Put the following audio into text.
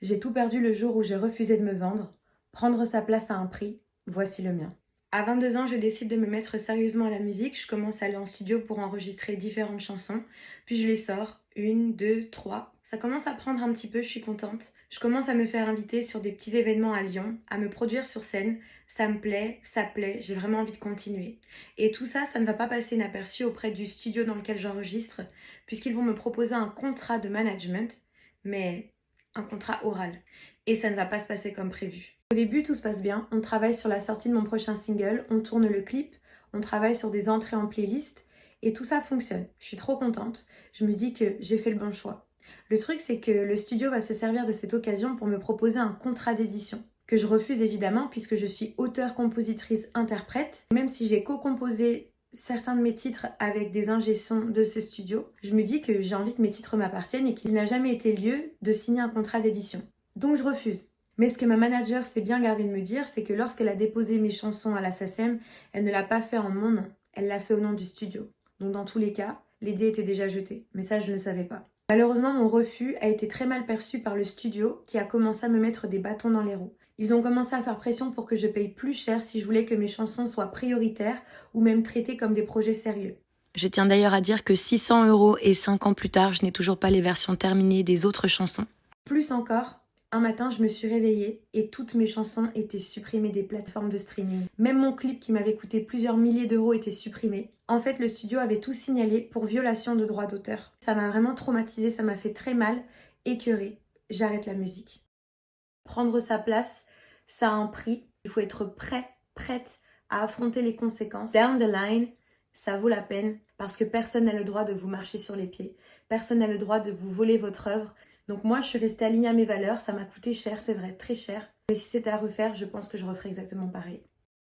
J'ai tout perdu le jour où j'ai refusé de me vendre. Prendre sa place à un prix, voici le mien. À 22 ans, je décide de me mettre sérieusement à la musique. Je commence à aller en studio pour enregistrer différentes chansons. Puis je les sors. 1, 2, 3. Ça commence à prendre un petit peu, je suis contente. Je commence à me faire inviter sur des petits événements à Lyon, à me produire sur scène. Ça me plaît, ça plaît, j'ai vraiment envie de continuer. Et tout ça, ça ne va pas passer inaperçu auprès du studio dans lequel j'enregistre, puisqu'ils vont me proposer un contrat de management, mais un contrat oral. Et ça ne va pas se passer comme prévu. Au début, tout se passe bien. On travaille sur la sortie de mon prochain single, on tourne le clip, on travaille sur des entrées en playlist et tout ça fonctionne. Je suis trop contente. Je me dis que j'ai fait le bon choix. Le truc, c'est que le studio va se servir de cette occasion pour me proposer un contrat d'édition que je refuse évidemment puisque je suis auteure, compositrice, interprète. Même si j'ai co-composé certains de mes titres avec des ingé-sons de ce studio, je me dis que j'ai envie que mes titres m'appartiennent et qu'il n'a jamais été lieu de signer un contrat d'édition. Donc je refuse. Mais ce que ma manager s'est bien gardée de me dire, c'est que lorsqu'elle a déposé mes chansons à la SACEM, elle ne l'a pas fait en mon nom, elle l'a fait au nom du studio. Donc dans tous les cas, les dés étaient déjà jetés, mais ça je ne le savais pas. Malheureusement, mon refus a été très mal perçu par le studio qui a commencé à me mettre des bâtons dans les roues. Ils ont commencé à faire pression pour que je paye plus cher si je voulais que mes chansons soient prioritaires ou même traitées comme des projets sérieux. Je tiens d'ailleurs à dire que 600 € et 5 ans plus tard, je n'ai toujours pas les versions terminées des autres chansons. Plus encore, un matin, je me suis réveillée et toutes mes chansons étaient supprimées des plateformes de streaming. Même mon clip qui m'avait coûté plusieurs milliers d'euros était supprimé. En fait, le studio avait tout signalé pour violation de droits d'auteur. Ça m'a vraiment traumatisée, ça m'a fait très mal, écœurée. J'arrête la musique. Prendre sa place, ça a un prix. Il faut être prêt, prête à affronter les conséquences. Down the line, ça vaut la peine parce que personne n'a le droit de vous marcher sur les pieds. Personne n'a le droit de vous voler votre œuvre. Donc moi, je suis restée alignée à mes valeurs. Ça m'a coûté cher, c'est vrai, très cher. Mais si c'était à refaire, je pense que je referais exactement pareil.